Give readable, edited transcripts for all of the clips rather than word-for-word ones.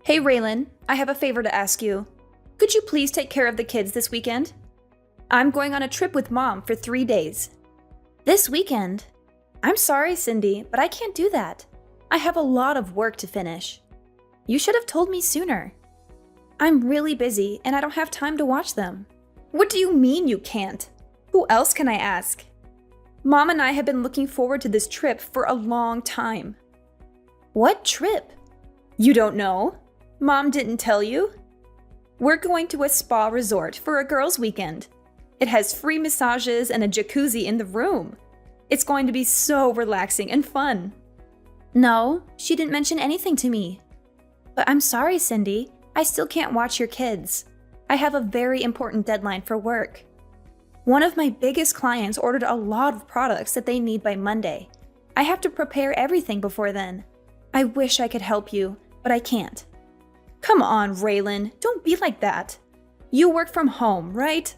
Hey Raylan, I have a favor to ask you. Could you please take care of the kids this weekend? I'm going on a trip with Mom for 3 days. This weekend? I'm sorry, Cindy, but I can't do that. I have a lot of work to finish. You should have told me sooner. I'm really busy and I don't have time to watch them. What do you mean you can't? Who else can I ask? Mom and I have been looking forward to this trip for a long time. What trip? You don't know? Mom didn't tell you? We're going to a spa resort for a girls' weekend. It has free massages and a jacuzzi in the room. It's going to be so relaxing and fun. No, she didn't mention anything to me. But I'm sorry, Cindy. I still can't watch your kids. I have a very important deadline for work. One of my biggest clients ordered a lot of products that they need by Monday. I have to prepare everything before then. I wish I could help you, but I can't. Come on, Raylan, don't be like that. You work from home, right?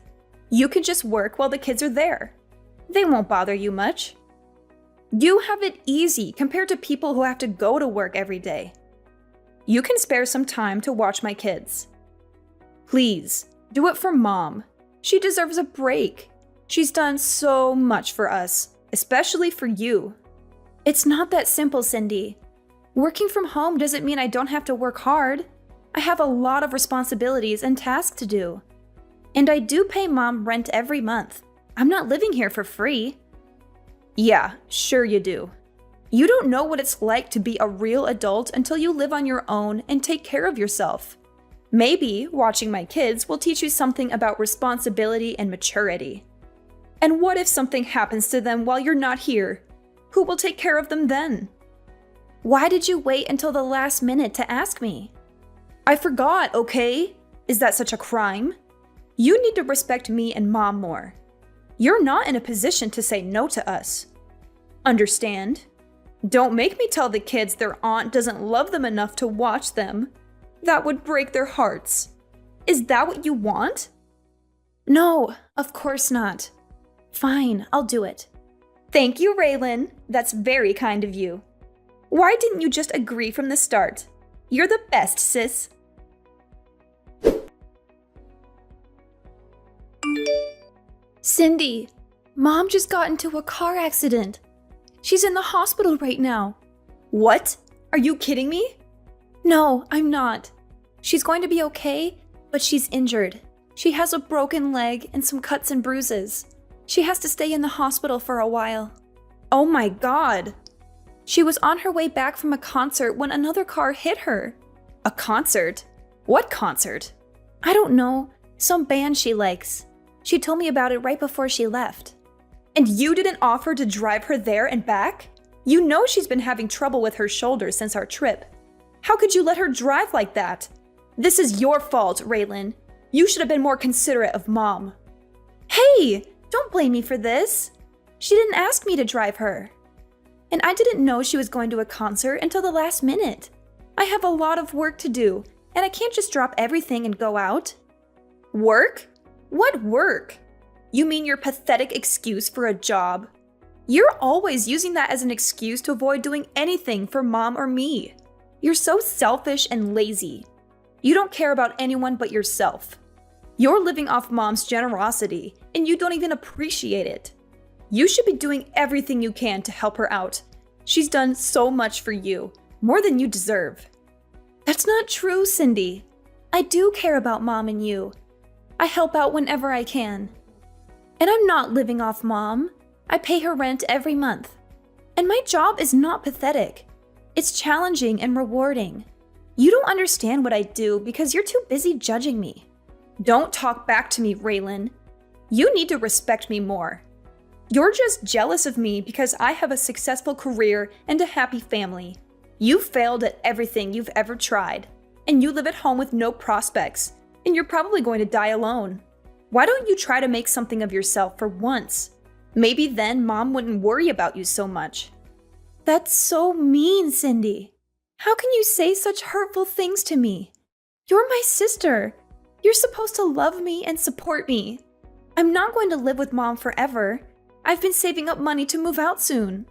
You can just work while the kids are there. They won't bother you much. You have it easy compared to people who have to go to work every day. You can spare some time to watch my kids. Please, do it for Mom. She deserves a break. She's done so much for us, especially for you. It's not that simple, Cindy. Working from home doesn't mean I don't have to work hard. I have a lot of responsibilities and tasks to do. And I do pay Mom rent every month. I'm not living here for free. Yeah, sure you do. You don't know what it's like to be a real adult until you live on your own and take care of yourself. Maybe watching my kids will teach you something about responsibility and maturity. And what if something happens to them while you're not here? Who will take care of them then? Why did you wait until the last minute to ask me? I forgot, okay? Is that such a crime? You need to respect me and Mom more. You're not in a position to say no to us. Understand? Don't make me tell the kids their aunt doesn't love them enough to watch them. That would break their hearts. Is that what you want? No, of course not. Fine, I'll do it. Thank you, Raylan. That's very kind of you. Why didn't you just agree from the start? You're the best, sis. Cindy, Mom just got into a car accident. She's in the hospital right now. What? Are you kidding me? No, I'm not. She's going to be okay, but she's injured. She has a broken leg and some cuts and bruises. She has to stay in the hospital for a while. Oh my God. She was on her way back from a concert when another car hit her. A concert? What concert? I don't know. Some band she likes. She told me about it right before she left. And you didn't offer to drive her there and back? You know she's been having trouble with her shoulder since our trip. How could you let her drive like that? This is your fault, Raylan. You should have been more considerate of Mom. Hey, don't blame me for this. She didn't ask me to drive her. And I didn't know she was going to a concert until the last minute. I have a lot of work to do, and I can't just drop everything and go out. Work? What work? You mean your pathetic excuse for a job? You're always using that as an excuse to avoid doing anything for Mom or me. You're so selfish and lazy. You don't care about anyone but yourself. You're living off Mom's generosity, and you don't even appreciate it. You should be doing everything you can to help her out. She's done so much for you, more than you deserve. That's not true, Cindy. I do care about Mom and you. I help out whenever I can. And I'm not living off Mom. I pay her rent every month. And my job is not pathetic. It's challenging and rewarding. You don't understand what I do because you're too busy judging me. Don't talk back to me, Raylan. You need to respect me more. You're just jealous of me because I have a successful career and a happy family. You failed at everything you've ever tried, and you live at home with no prospects, and you're probably going to die alone. Why don't you try to make something of yourself for once? Maybe then Mom wouldn't worry about you so much. That's so mean, Cindy. How can you say such hurtful things to me? You're my sister. You're supposed to love me and support me. I'm not going to live with Mom forever. I've been saving up money to move out soon.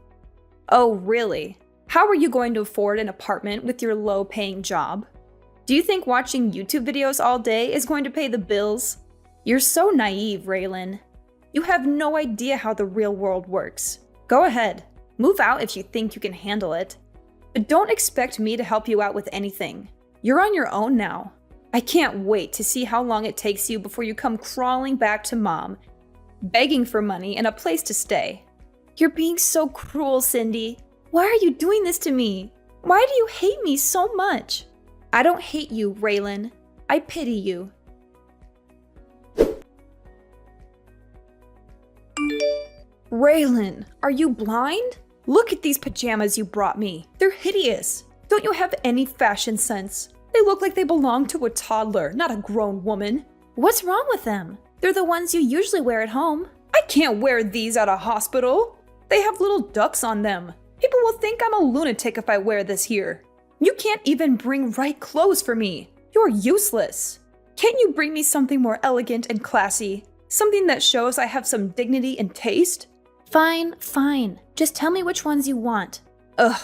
Oh, really? How are you going to afford an apartment with your low-paying job? Do you think watching YouTube videos all day is going to pay the bills? You're so naive, Raylan. You have no idea how the real world works. Go ahead, move out if you think you can handle it. But don't expect me to help you out with anything. You're on your own now. I can't wait to see how long it takes you before you come crawling back to Mom, begging for money and a place to stay. You're being so cruel, Cindy. Why are you doing this to me? Why do you hate me so much? I don't hate you, Raylan. I pity you. Raylan, are you blind? Look at these pajamas you brought me. They're hideous. Don't you have any fashion sense? They look like they belong to a toddler, not a grown woman. What's wrong with them? They're the ones you usually wear at home. I can't wear these at a hospital. They have little ducks on them. People will think I'm a lunatic if I wear this here. You can't even bring right clothes for me. You're useless. Can't you bring me something more elegant and classy? Something that shows I have some dignity and taste? Fine. Just tell me which ones you want. Ugh.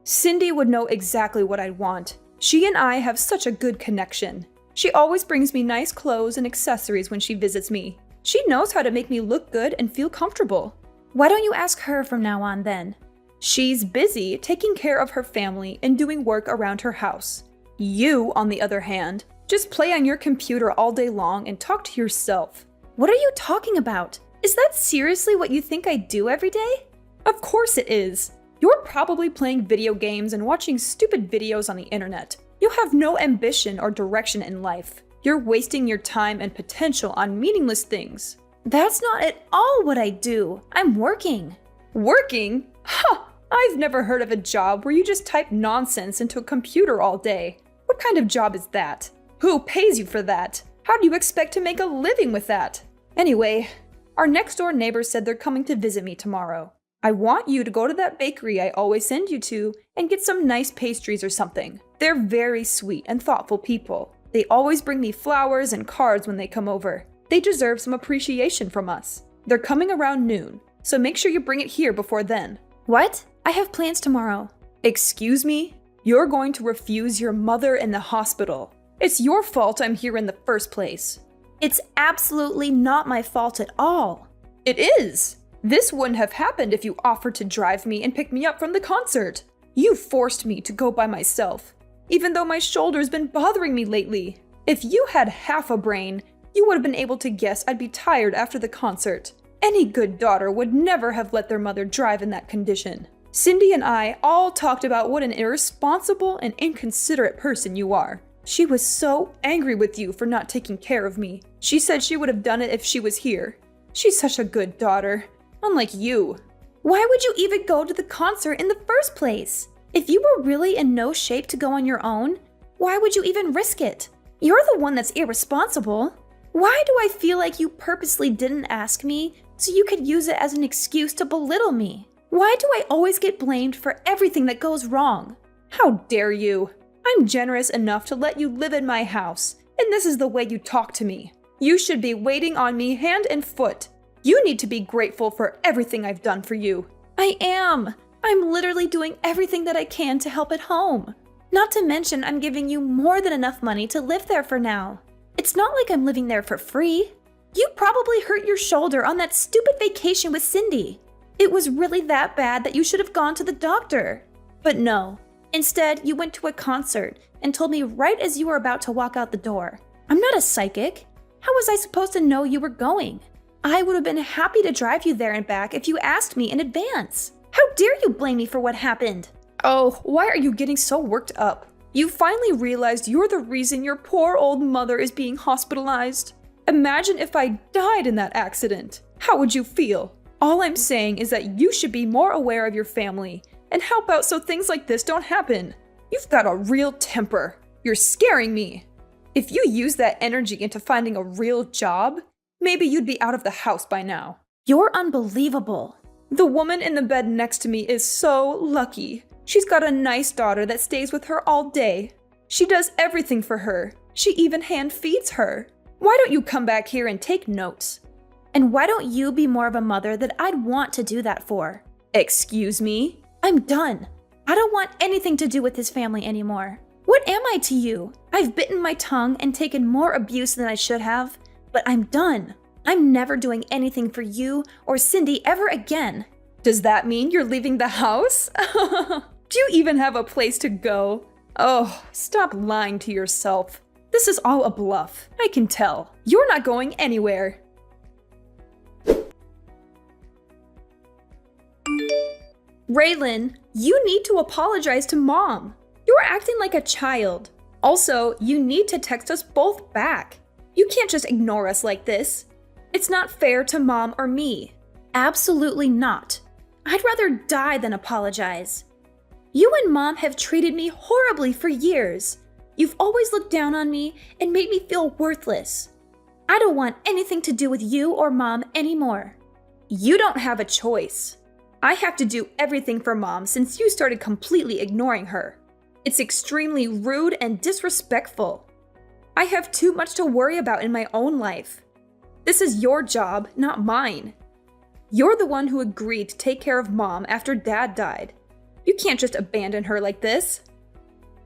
Cindy would know exactly what I'd want. She and I have such a good connection. She always brings me nice clothes and accessories when she visits me. She knows how to make me look good and feel comfortable. Why don't you ask her from now on then? She's busy taking care of her family and doing work around her house. You, on the other hand, just play on your computer all day long and talk to yourself. What are you talking about? Is that seriously what you think I do every day? Of course it is. You're probably playing video games and watching stupid videos on the internet. You have no ambition or direction in life. You're wasting your time and potential on meaningless things. That's not at all what I do. I'm working. Working? Ha! I've never heard of a job where you just type nonsense into a computer all day. What kind of job is that? Who pays you for that? How do you expect to make a living with that? Anyway, our next door neighbors said they're coming to visit me tomorrow. I want you to go to that bakery I always send you to and get some nice pastries or something. They're very sweet and thoughtful people. They always bring me flowers and cards when they come over. They deserve some appreciation from us. They're coming around noon, so make sure you bring it here before then. What? I have plans tomorrow. Excuse me? You're going to refuse your mother in the hospital. It's your fault I'm here in the first place. It's absolutely not my fault at all. It is. This wouldn't have happened if you offered to drive me and pick me up from the concert. You forced me to go by myself, even though my shoulder's been bothering me lately. If you had half a brain, you would have been able to guess I'd be tired after the concert. Any good daughter would never have let their mother drive in that condition. Cindy and I all talked about what an irresponsible and inconsiderate person you are. She was so angry with you for not taking care of me. She said she would have done it if she was here. She's such a good daughter. Unlike you. Why would you even go to the concert in the first place? If you were really in no shape to go on your own, why would you even risk it? You're the one that's irresponsible. Why do I feel like you purposely didn't ask me so you could use it as an excuse to belittle me? Why do I always get blamed for everything that goes wrong? How dare you? I'm generous enough to let you live in my house, and this is the way you talk to me. You should be waiting on me hand and foot. You need to be grateful for everything I've done for you. I am. I'm literally doing everything that I can to help at home. Not to mention I'm giving you more than enough money to live there for now. It's not like I'm living there for free. You probably hurt your shoulder on that stupid vacation with Cindy. It was really that bad that you should have gone to the doctor. But no. Instead, you went to a concert and told me right as you were about to walk out the door. I'm not a psychic. How was I supposed to know you were going? I would have been happy to drive you there and back if you asked me in advance. How dare you blame me for what happened? Oh, why are you getting so worked up? You finally realized you're the reason your poor old mother is being hospitalized. Imagine if I died in that accident. How would you feel? All I'm saying is that you should be more aware of your family and help out so things like this don't happen. You've got a real temper. You're scaring me. If you use that energy into finding a real job, maybe you'd be out of the house by now. You're unbelievable. The woman in the bed next to me is so lucky. She's got a nice daughter that stays with her all day. She does everything for her. She even hand feeds her. Why don't you come back here and take notes? And why don't you be more of a mother that I'd want to do that for? Excuse me? I'm done. I don't want anything to do with his family anymore. What am I to you? I've bitten my tongue and taken more abuse than I should have, but I'm done. I'm never doing anything for you or Cindy ever again. Does that mean you're leaving the house? Do you even have a place to go? Oh, stop lying to yourself. This is all a bluff. I can tell. You're not going anywhere. Raylan, you need to apologize to Mom. You're acting like a child. Also, you need to text us both back. You can't just ignore us like this. It's not fair to Mom or me. Absolutely not. I'd rather die than apologize. You and Mom have treated me horribly for years. You've always looked down on me and made me feel worthless. I don't want anything to do with you or Mom anymore. You don't have a choice. I have to do everything for Mom since you started completely ignoring her. It's extremely rude and disrespectful. I have too much to worry about in my own life. This is your job, not mine. You're the one who agreed to take care of Mom after Dad died. You can't just abandon her like this.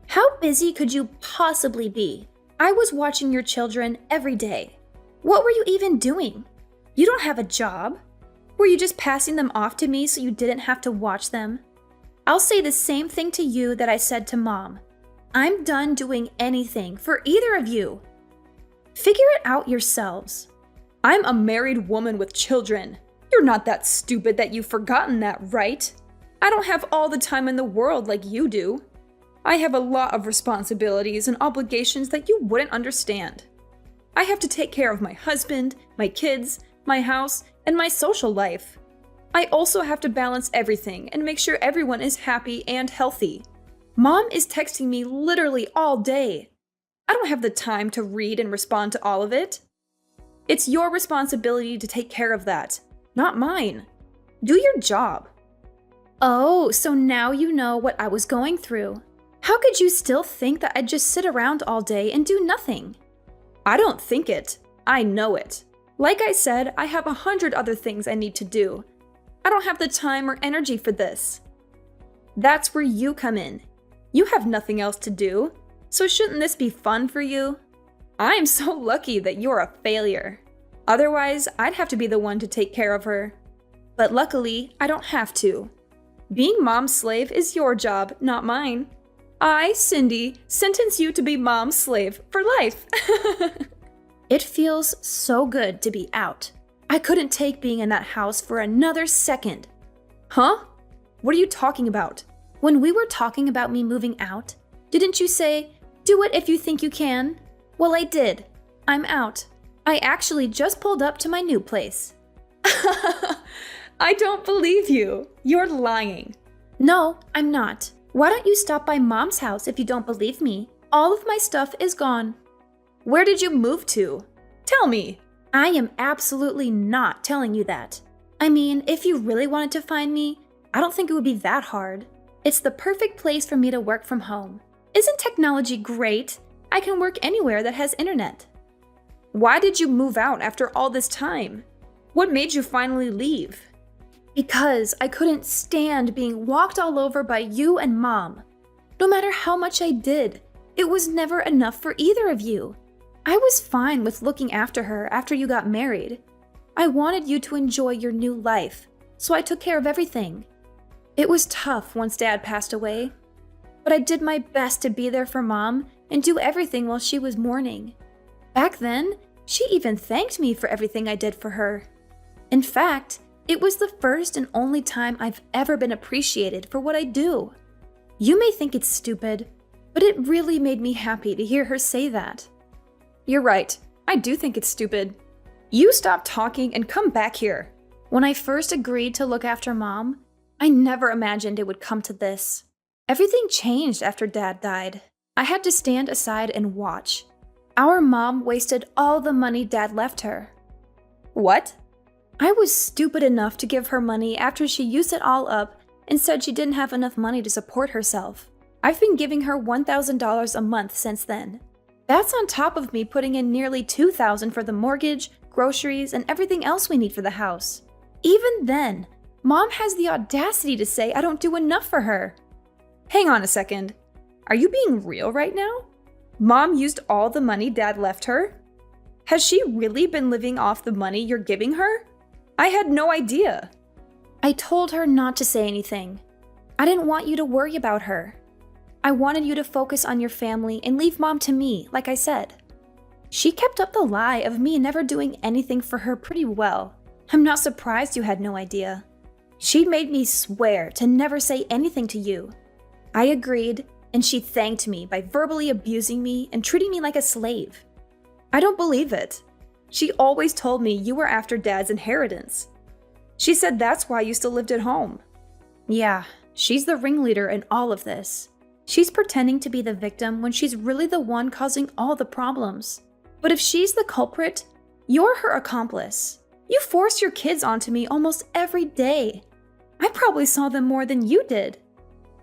How busy could you possibly be? I was watching your children every day. What were you even doing? You don't have a job. Were you just passing them off to me so you didn't have to watch them? I'll say the same thing to you that I said to Mom. I'm done doing anything for either of you. Figure it out yourselves. I'm a married woman with children. You're not that stupid that you've forgotten that, right? I don't have all the time in the world like you do. I have a lot of responsibilities and obligations that you wouldn't understand. I have to take care of my husband, my kids, my house, and my social life. I also have to balance everything and make sure everyone is happy and healthy. Mom is texting me literally all day. I don't have the time to read and respond to all of it. It's your responsibility to take care of that, not mine. Do your job. Oh, so now you know what I was going through. How could you still think that I'd just sit around all day and do nothing? I don't think it. I know it. Like I said, I have 100 other things I need to do. I don't have the time or energy for this. That's where you come in. You have nothing else to do, so shouldn't this be fun for you? I'm so lucky that you're a failure. Otherwise, I'd have to be the one to take care of her. But luckily, I don't have to. Being Mom's slave is your job, not mine. I, Cindy, sentence you to be Mom's slave for life. It feels so good to be out. I couldn't take being in that house for another second. Huh? What are you talking about? When we were talking about me moving out, didn't you say, do it if you think you can? Well, I did. I'm out. I actually just pulled up to my new place. I don't believe you. You're lying. No, I'm not. Why don't you stop by Mom's house if you don't believe me? All of my stuff is gone. Where did you move to? Tell me. I am absolutely not telling you that. I mean, if you really wanted to find me, I don't think it would be that hard. It's the perfect place for me to work from home. Isn't technology great? I can work anywhere that has internet. Why did you move out after all this time? What made you finally leave? Because I couldn't stand being walked all over by you and Mom. No matter how much I did, it was never enough for either of you. I was fine with looking after her after you got married. I wanted you to enjoy your new life, so I took care of everything. It was tough once Dad passed away, but I did my best to be there for Mom and do everything while she was mourning. Back then, she even thanked me for everything I did for her. In fact, it was the first and only time I've ever been appreciated for what I do. You may think it's stupid, but it really made me happy to hear her say that. You're right. I do think it's stupid. You stop talking and come back here. When I first agreed to look after Mom, I never imagined it would come to this. Everything changed after Dad died. I had to stand aside and watch. Our Mom wasted all the money Dad left her. What? I was stupid enough to give her money after she used it all up and said she didn't have enough money to support herself. I've been giving her $1,000 a month since then. That's on top of me putting in nearly $2,000 for the mortgage, groceries, and everything else we need for the house. Even then, Mom has the audacity to say I don't do enough for her. Hang on a second. Are you being real right now? Mom used all the money Dad left her? Has she really been living off the money you're giving her? I had no idea. I told her not to say anything. I didn't want you to worry about her. I wanted you to focus on your family and leave Mom to me, like I said. She kept up the lie of me never doing anything for her pretty well. I'm not surprised you had no idea. She made me swear to never say anything to you. I agreed, and she thanked me by verbally abusing me and treating me like a slave. I don't believe it. She always told me you were after Dad's inheritance. She said that's why you still lived at home. Yeah, she's the ringleader in all of this. She's pretending to be the victim when she's really the one causing all the problems. But if she's the culprit, you're her accomplice. You force your kids onto me almost every day. I probably saw them more than you did.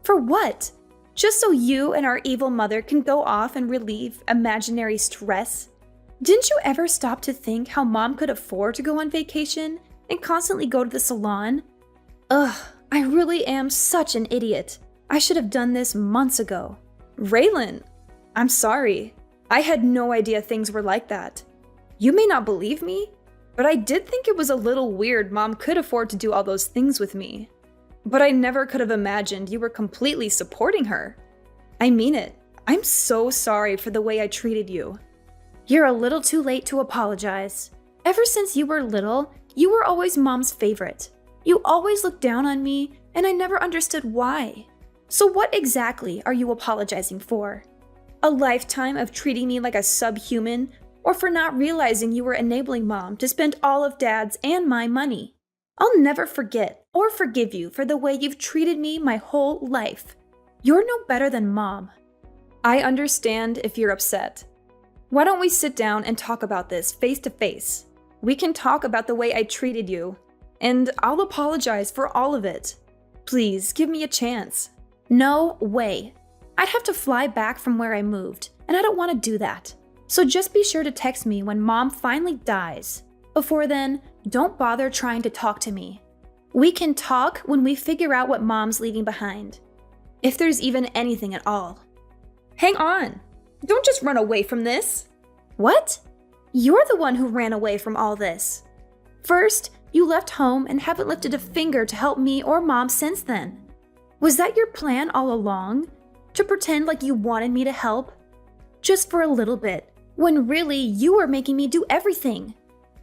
For what? Just so you and our evil mother can go off and relieve imaginary stress? Didn't you ever stop to think how Mom could afford to go on vacation and constantly go to the salon? Ugh, I really am such an idiot. I should have done this months ago. Raylan, I'm sorry. I had no idea things were like that. You may not believe me, but I did think it was a little weird Mom could afford to do all those things with me. But I never could have imagined you were completely supporting her. I mean it. I'm so sorry for the way I treated you. You're a little too late to apologize. Ever since you were little, you were always Mom's favorite. You always looked down on me, and I never understood why. So what exactly are you apologizing for? A lifetime of treating me like a subhuman, or for not realizing you were enabling Mom to spend all of Dad's and my money? I'll never forget or forgive you for the way you've treated me my whole life. You're no better than Mom. I understand if you're upset. Why don't we sit down and talk about this face to face? We can talk about the way I treated you, and I'll apologize for all of it. Please, give me a chance. No way. I'd have to fly back from where I moved, and I don't want to do that. So just be sure to text me when Mom finally dies. Before then, don't bother trying to talk to me. We can talk when we figure out what Mom's leaving behind. If there's even anything at all. Hang on. Don't just run away from this. What? You're the one who ran away from all this. First, you left home and haven't lifted a finger to help me or Mom since then. Was that your plan all along? To pretend like you wanted me to help? Just for a little bit, when really you were making me do everything.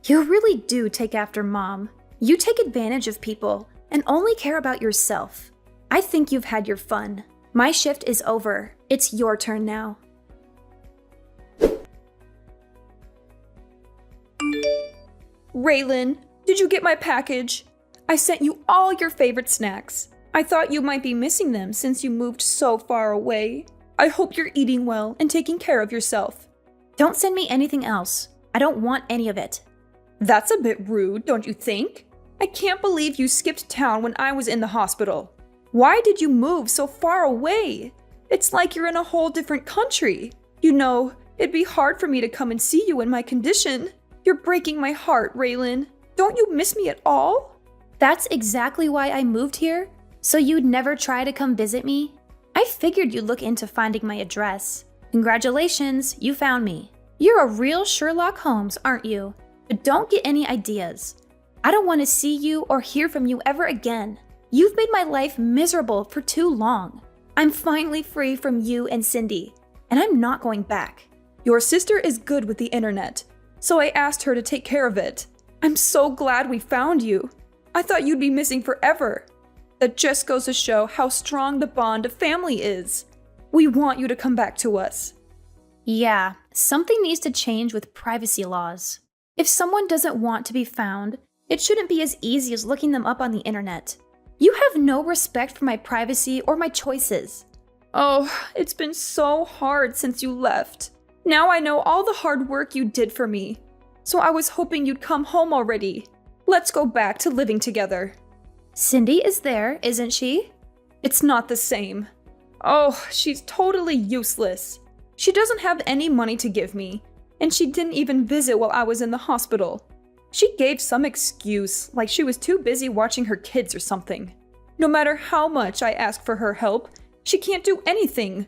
You really do take after Mom. You take advantage of people and only care about yourself. I think you've had your fun. My shift is over. It's your turn now. Raylan, did you get my package? I sent you all your favorite snacks. I thought you might be missing them since you moved so far away. I hope you're eating well and taking care of yourself. Don't send me anything else. I don't want any of it. That's a bit rude, don't you think? I can't believe you skipped town when I was in the hospital. Why did you move so far away? It's like you're in a whole different country. You know, it'd be hard for me to come and see you in my condition. You're breaking my heart, Raylan. Don't you miss me at all? That's exactly why I moved here, so you'd never try to come visit me? I figured you'd look into finding my address. Congratulations, you found me. You're a real Sherlock Holmes, aren't you? But don't get any ideas. I don't want to see you or hear from you ever again. You've made my life miserable for too long. I'm finally free from you and Cindy, and I'm not going back. Your sister is good with the internet, so I asked her to take care of it. I'm so glad we found you. I thought you'd be missing forever. That just goes to show how strong the bond of family is. We want you to come back to us. Yeah, something needs to change with privacy laws. If someone doesn't want to be found, it shouldn't be as easy as looking them up on the internet. You have no respect for my privacy or my choices. Oh, it's been so hard since you left. Now I know all the hard work you did for me. So I was hoping you'd come home already. Let's go back to living together. Cindy is there, isn't she? It's not the same. Oh, she's totally useless. She doesn't have any money to give me, and she didn't even visit while I was in the hospital. She gave some excuse, like she was too busy watching her kids or something. No matter how much I ask for her help, she can't do anything.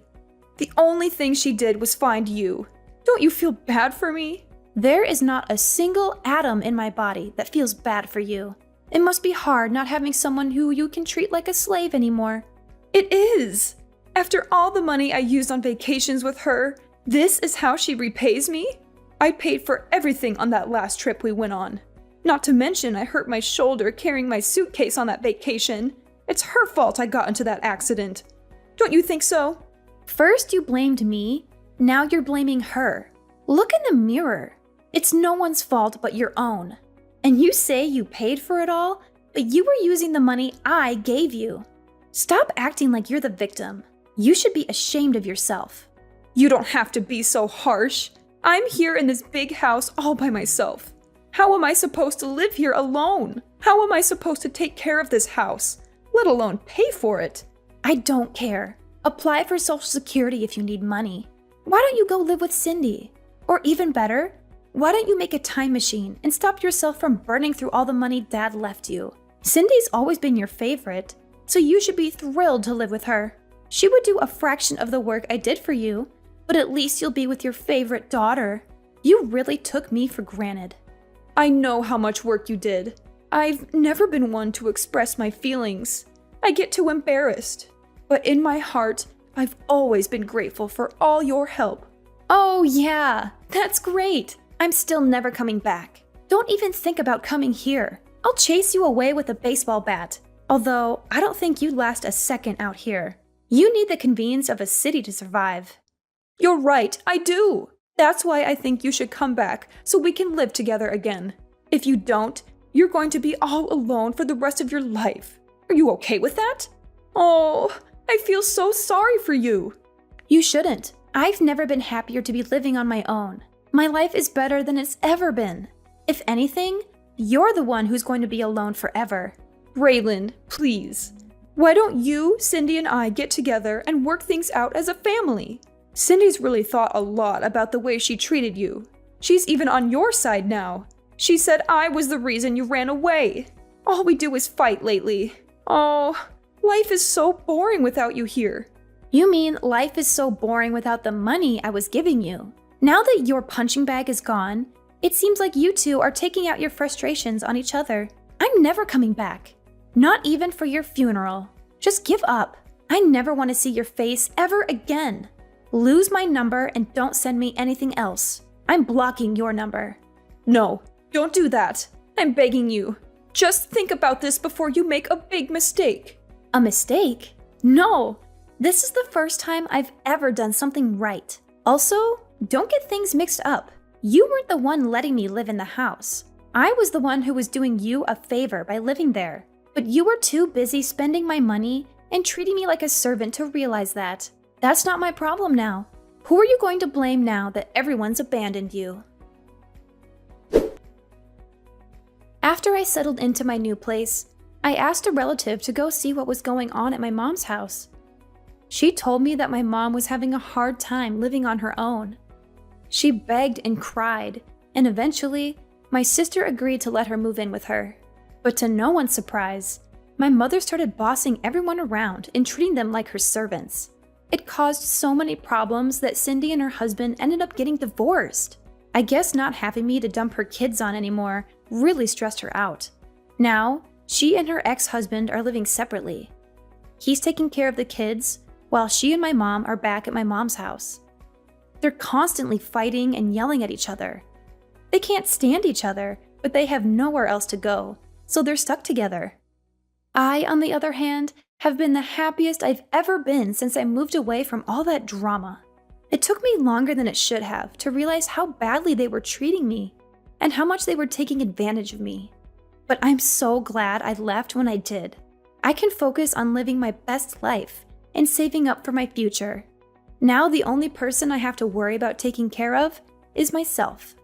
The only thing she did was find you. Don't you feel bad for me? There is not a single atom in my body that feels bad for you. It must be hard not having someone who you can treat like a slave anymore. It is! After all the money I used on vacations with her, this is how she repays me? I paid for everything on that last trip we went on. Not to mention I hurt my shoulder carrying my suitcase on that vacation. It's her fault I got into that accident. Don't you think so? First you blamed me, now you're blaming her. Look in the mirror. It's no one's fault but your own. And you say you paid for it all, but you were using the money I gave you. Stop acting like you're the victim. You should be ashamed of yourself. You don't have to be so harsh. I'm here in this big house all by myself. How am I supposed to live here alone? How am I supposed to take care of this house, let alone pay for it? I don't care. Apply for Social Security if you need money. Why don't you go live with Cindy? Or even better, why don't you make a time machine and stop yourself from burning through all the money Dad left you? Cindy's always been your favorite, so you should be thrilled to live with her. She would do a fraction of the work I did for you, but at least you'll be with your favorite daughter. You really took me for granted. I know how much work you did. I've never been one to express my feelings. I get too embarrassed. But in my heart, I've always been grateful for all your help. Oh yeah, that's great. I'm still never coming back. Don't even think about coming here. I'll chase you away with a baseball bat. Although, I don't think you'd last a second out here. You need the convenience of a city to survive. You're right, I do. That's why I think you should come back so we can live together again. If you don't, you're going to be all alone for the rest of your life. Are you okay with that? Oh, I feel so sorry for you. You shouldn't. I've never been happier to be living on my own. My life is better than it's ever been. If anything, you're the one who's going to be alone forever. Raylan, please. Why don't you, Cindy, and I get together and work things out as a family? Cindy's really thought a lot about the way she treated you. She's even on your side now. She said I was the reason you ran away. All we do is fight lately. Oh, life is so boring without you here. You mean life is so boring without the money I was giving you? Now that your punching bag is gone, it seems like you two are taking out your frustrations on each other. I'm never coming back. Not even for your funeral. Just give up. I never want to see your face ever again. Lose my number and don't send me anything else. I'm blocking your number. No, don't do that. I'm begging you. Just think about this before you make a big mistake. A mistake? No. This is the first time I've ever done something right. Also, don't get things mixed up. You weren't the one letting me live in the house. I was the one who was doing you a favor by living there. But you were too busy spending my money and treating me like a servant to realize that. That's not my problem now. Who are you going to blame now that everyone's abandoned you? After I settled into my new place, I asked a relative to go see what was going on at my mom's house. She told me that my mom was having a hard time living on her own. She begged and cried, and eventually, my sister agreed to let her move in with her. But to no one's surprise, my mother started bossing everyone around and treating them like her servants. It caused so many problems that Cindy and her husband ended up getting divorced. I guess not having me to dump her kids on anymore really stressed her out. Now, she and her ex-husband are living separately. He's taking care of the kids, while she and my mom are back at my mom's house. They're constantly fighting and yelling at each other. They can't stand each other, but they have nowhere else to go, so they're stuck together. I, on the other hand, have been the happiest I've ever been since I moved away from all that drama. It took me longer than it should have to realize how badly they were treating me and how much they were taking advantage of me. But I'm so glad I left when I did. I can focus on living my best life and saving up for my future. Now the only person I have to worry about taking care of is myself.